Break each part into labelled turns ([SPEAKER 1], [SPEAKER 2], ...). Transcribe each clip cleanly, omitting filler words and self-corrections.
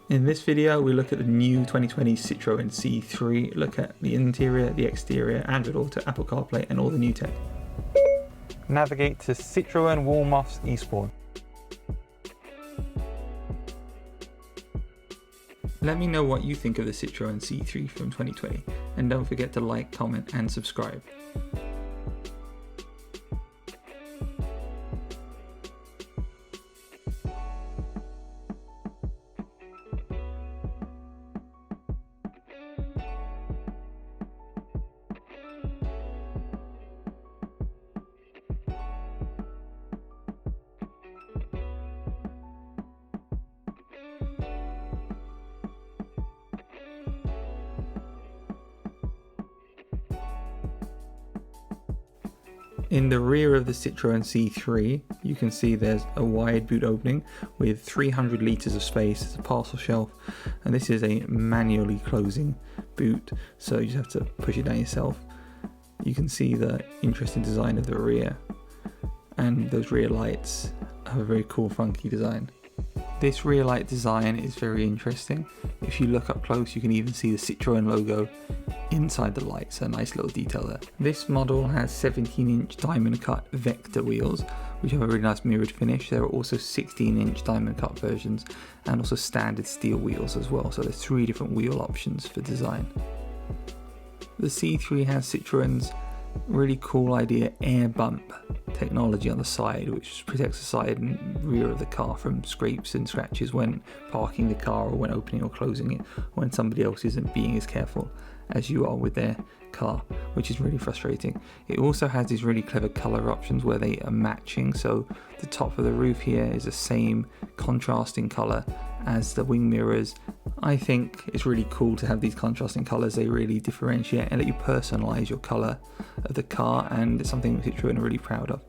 [SPEAKER 1] In this video, we look at the new 2020 Citroën C3, look at the interior, the exterior, Android Auto, Apple CarPlay, and all the new tech.
[SPEAKER 2] Navigate to Citroën Wallmoffs Eastbourne.
[SPEAKER 1] Let me know what you think of the Citroën C3 from 2020, and don't forget to like, comment, and subscribe. In the rear of the Citroën C3, you can see there's a wide boot opening with 300 litres of space. It's a parcel shelf, and this is a manually closing boot, so you just have to push it down yourself. You can see the interesting design of the rear, and those rear lights have a very cool, funky design. This rear light design is very interesting. If you look up close, you can even see the Citroën logo inside the lights, a nice little detail there. This model has 17-inch diamond cut Vector wheels, which have a really nice mirrored finish. There are also 16-inch diamond cut versions and also standard steel wheels as well, so there's 3 different wheel options for design. The C3 has Citroën's really cool idea air bump technology on the side, which protects the side and rear of the car from scrapes and scratches when parking the car or when opening or closing it, when somebody else isn't being as careful as you are with their car, which is really frustrating. It also has these really clever color options where they are matching, so the top of the roof here is the same contrasting color as the wing mirrors. I think it's really cool to have these contrasting colors. They really differentiate and let you personalize your color of the car, and it's something Citroën are really proud of.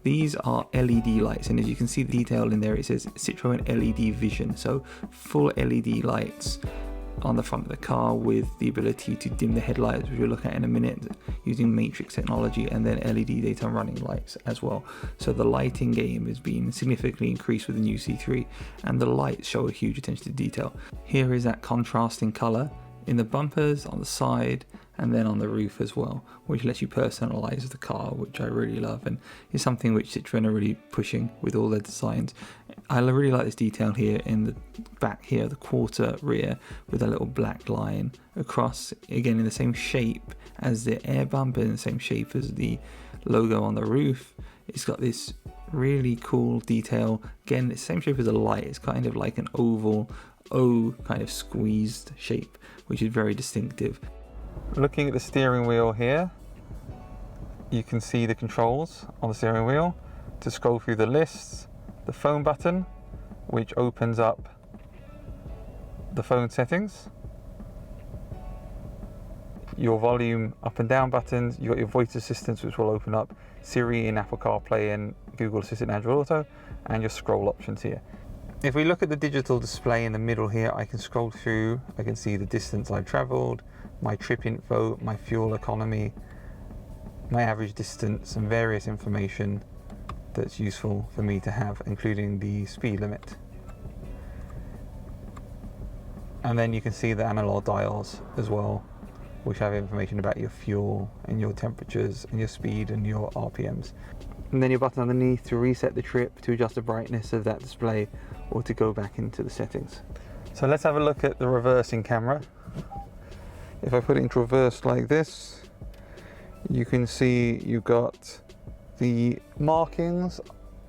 [SPEAKER 1] These are LED lights, and as you can see the detail in there, it says Citroën LED Vision, so full LED lights on the front of the car with the ability to dim the headlights, which we'll look at in a minute, using matrix technology, and then LED daytime running lights as well. So the lighting game has been significantly increased with the new C3, and the lights show a huge attention to detail. Here is that contrasting color in the bumpers, on the side, and then on the roof as well, which lets you personalize the car, which I really love, and is something which Citroën are really pushing with all their designs. I really like this detail here in the back here, the quarter rear, with a little black line across, again in the same shape as the air bumper, in the same shape as the logo on the roof. It's got this really cool detail, again it's the same shape as a light. It's kind of like an oval O kind of squeezed shape, which is very distinctive.
[SPEAKER 2] Looking at the steering wheel here, you can see the controls on the steering wheel to scroll through the lists, the phone button, which opens up the phone settings, your volume up and down buttons, you've got your voice assistants, which will open up Siri and Apple CarPlay and Google Assistant Android Auto, and your scroll options here. If we look at the digital display in the middle here, I can scroll through, I can see the distance I've traveled, my trip info, my fuel economy, my average distance, and various information that's useful for me to have, including the speed limit. And then you can see the analog dials as well, which have information about your fuel and your temperatures and your speed and your RPMs. And then your button underneath to reset the trip, to adjust the brightness of that display, or to go back into the settings. So let's have a look at the reversing camera. If I put it into reverse like this, you can see you've got the markings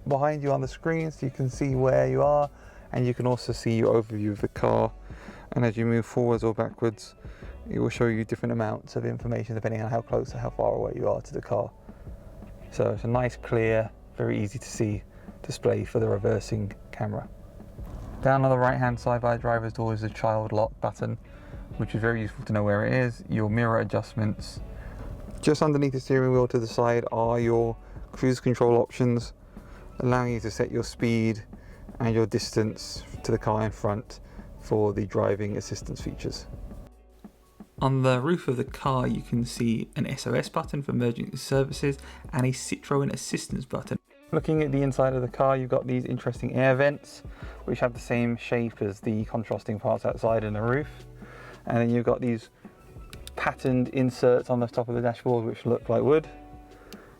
[SPEAKER 2] behind you on the screen, so you can see where you are, and you can also see your overview of the car. And as you move forwards or backwards, it will show you different amounts of information depending on how close or how far away you are to the car. So it's a nice, clear, very easy to see display for the reversing camera. Down on the right hand side by the driver's door is the child lock button, which is very useful to know where it is, your mirror adjustments. Just underneath the steering wheel to the side are your cruise control options, allowing you to set your speed and your distance to the car in front for the driving assistance features.
[SPEAKER 1] On the roof of the car, you can see an SOS button for emergency services and a Citroën assistance button.
[SPEAKER 2] Looking at the inside of the car, you've got these interesting air vents, which have the same shape as the contrasting parts outside and the roof. And then you've got these patterned inserts on the top of the dashboard, which look like wood.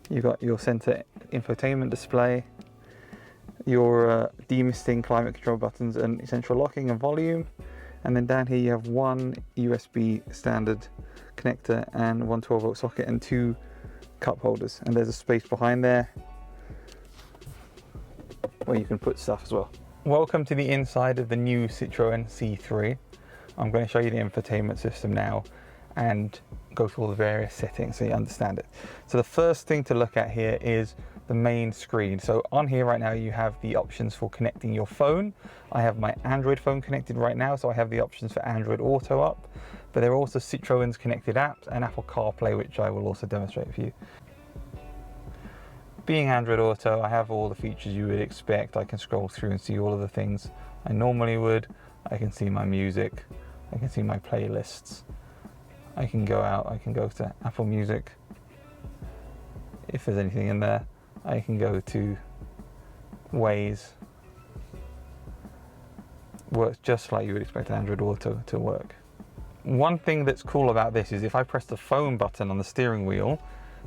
[SPEAKER 2] You've got your center infotainment display, your demisting, climate control buttons, and central locking and volume. And then down here you have one USB standard connector and one 12-volt socket and two cup holders. And there's a space behind there where you can put stuff as well. Welcome to the inside of the new Citroën C3. I'm going to show you the infotainment system now and go through all the various settings so you understand it. So the first thing to look at here is the main screen. So on here right now you have the options for connecting your phone. I have my Android phone connected right now, so I have the options for Android Auto up, but there are also Citroën's connected apps and Apple CarPlay, which I will also demonstrate for you. Being Android Auto, I have all the features you would expect. I can scroll through and see all of the things I normally would. I can see my music, I can see my playlists. I can go out, I can go to Apple Music. If there's anything in there, I can go to Waze. Works just like you would expect Android Auto to work. One thing that's cool about this is if I press the phone button on the steering wheel,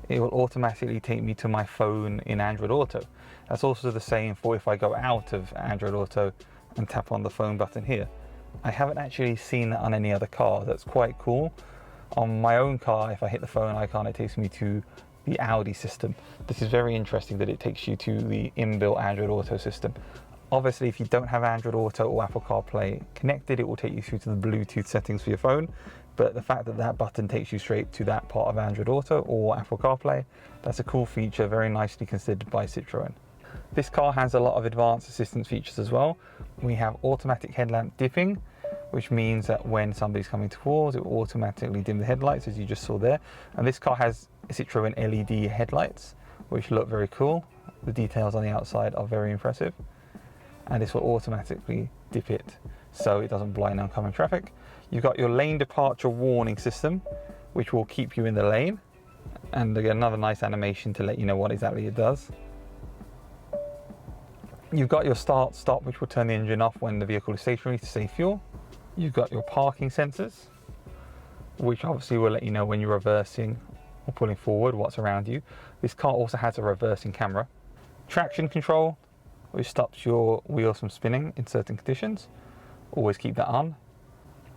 [SPEAKER 2] it will automatically take me to my phone in Android Auto. That's also the same for if I go out of Android Auto and tap on the phone button here. I haven't actually seen that on any other car. That's quite cool. On my own car, if I hit the phone icon, it takes me to the Audi system. This is very interesting that it takes you to the inbuilt Android Auto system. Obviously, if you don't have Android Auto or Apple CarPlay connected, it will take you through to the Bluetooth settings for your phone. But the fact that that button takes you straight to that part of Android Auto or Apple CarPlay, that's a cool feature, very nicely considered by Citroën. This car has a lot of advanced assistance features as well. We have automatic headlamp dipping, which means that when somebody's coming towards, it will automatically dim the headlights, as you just saw there. And this car has Citroën LED headlights, which look very cool. The details on the outside are very impressive. And this will automatically dip it so it doesn't blind oncoming traffic. You've got your lane departure warning system, which will keep you in the lane. And again, another nice animation to let you know what exactly it does. You've got your start stop, which will turn the engine off when the vehicle is stationary to save fuel. You've got your parking sensors, which obviously will let you know when you're reversing or pulling forward what's around you. This car also has a reversing camera. Traction control, which stops your wheels from spinning in certain conditions. Always keep that on.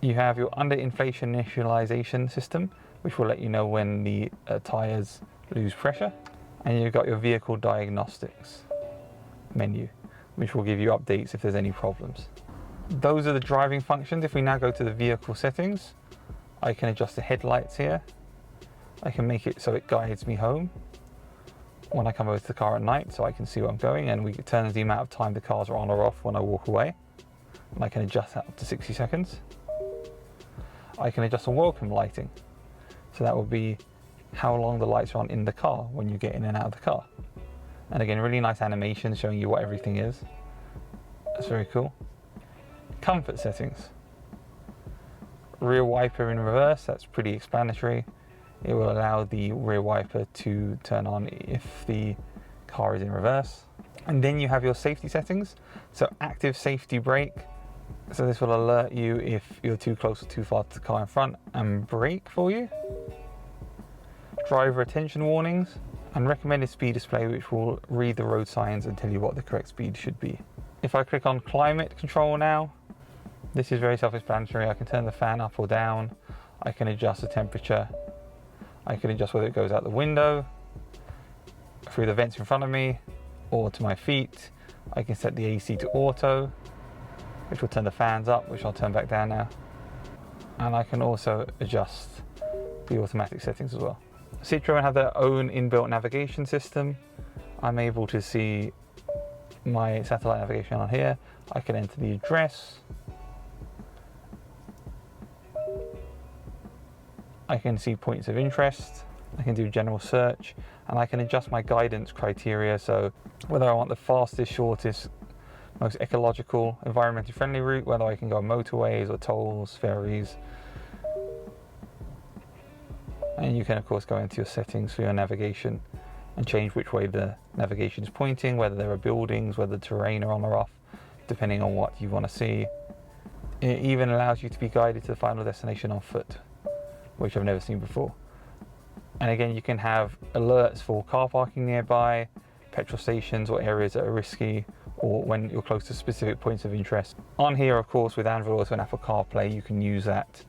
[SPEAKER 2] You have your under inflation initialization system, which will let you know when the tires lose pressure. And you've got your vehicle diagnostics menu, which will give you updates if there's any problems. Those are the driving functions. If we now go to the vehicle settings, I can adjust the headlights here. I can make it so it guides me home when I come over to the car at night, so I can see where I'm going, and it turns the amount of time the cars are on or off when I walk away. And I can adjust that up to 60 seconds. I can adjust the welcome lighting. So that will be how long the lights are on in the car when you get in and out of the car. And again, really nice animation showing you what everything is. That's very cool. Comfort settings. Rear wiper in reverse, that's pretty explanatory. It will allow the rear wiper to turn on if the car is in reverse. And then you have your safety settings. So active safety brake. So this will alert you if you're too close or too far to the car in front and brake for you. Driver attention warnings and recommended speed display, which will read the road signs and tell you what the correct speed should be. If I click on climate control now, this is very self-explanatory. I can turn the fan up or down. I can adjust the temperature. I can adjust whether it goes out the window, through the vents in front of me, or to my feet. I can set the AC to auto, which will turn the fans up, which I'll turn back down now. And I can also adjust the automatic settings as well. Citroën have their own inbuilt navigation system. I'm able to see my satellite navigation on here. I can enter the address. I can see points of interest. I can do general search, and I can adjust my guidance criteria. So whether I want the fastest, shortest, most ecological, environmentally friendly route, whether I can go motorways or tolls, ferries. And you can of course go into your settings for your navigation and change which way the navigation is pointing, whether there are buildings, whether the terrain are on or off, depending on what you want to see. It even allows you to be guided to the final destination on foot, which I've never seen before. And again, you can have alerts for car parking nearby, petrol stations or areas that are risky, or when you're close to specific points of interest. On here, of course, with Android Auto and Apple CarPlay, you can use that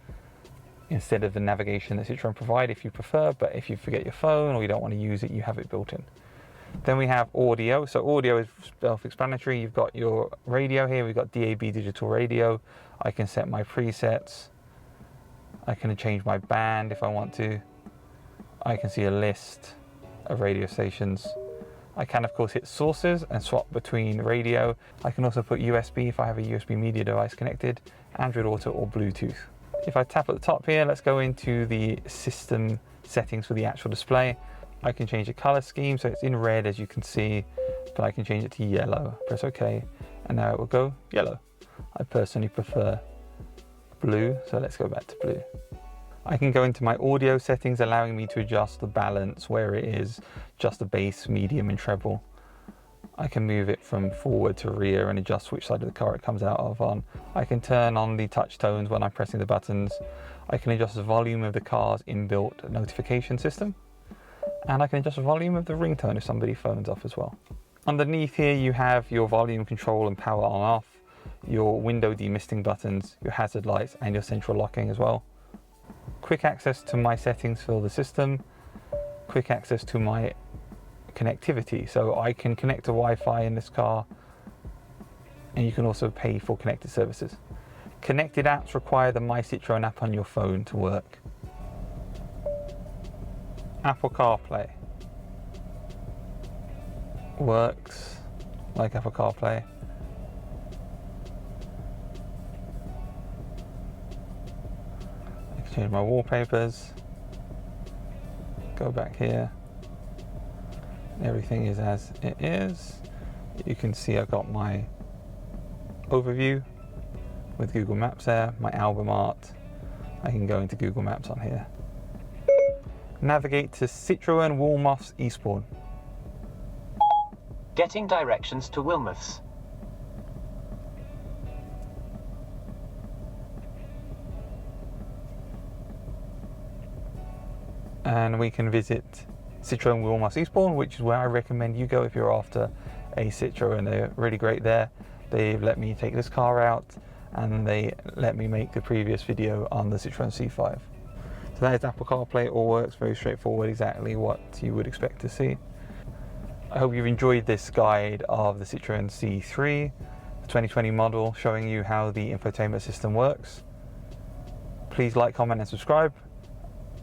[SPEAKER 2] instead of the navigation that Citroën provide if you prefer, but if you forget your phone or you don't want to use it, you have it built in. Then we have audio. So audio is self-explanatory. You've got your radio here. We've got DAB digital radio. I can set my presets. I can change my band if I want to. I can see a list of radio stations. I can, of course, hit sources and swap between radio. I can also put USB if I have a USB media device connected, Android Auto or Bluetooth. If I tap at the top here, let's go into the system settings for the actual display. I can change the color scheme, so it's in red as you can see, but I can change it to yellow. Press OK, and now it will go yellow. I personally prefer blue, so let's go back to blue. I can go into my audio settings, allowing me to adjust the balance where it is, just the bass, medium and treble. I can move it from forward to rear and adjust which side of the car it comes out of on. I can turn on the touch tones when I'm pressing the buttons. I can adjust the volume of the car's inbuilt notification system. And I can adjust the volume of the ringtone if somebody phones off as well. Underneath here you have your volume control and power on off, your window demisting buttons, your hazard lights and your central locking as well. Quick access to my settings for the system, quick access to my connectivity, so I can connect to Wi-Fi in this car, and you can also pay for connected services. Connected apps require the My Citroën app on your phone to work. Apple CarPlay works like Apple CarPlay. I can change my wallpapers, go back here. Everything is as it is. You can see I've got my overview with Google Maps there, my album art. I can go into Google Maps on here. Navigate to Citroën Wulmoths Eastbourne.
[SPEAKER 3] Getting directions to Wilmoths.
[SPEAKER 2] And we can visit Citroën Wulmoths Eastbourne, which is where I recommend you go if you're after a Citroën. They're really great there. They've let me take this car out and they let me make the previous video on the Citroën C5. So that is Apple CarPlay. It all works, very straightforward, exactly what you would expect to see. I hope you've enjoyed this guide of the Citroën C3, the 2020 model, showing you how the infotainment system works. Please like, comment and subscribe,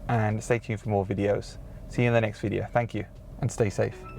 [SPEAKER 2] and stay tuned for more videos. See you in the next video. Thank you, and stay safe.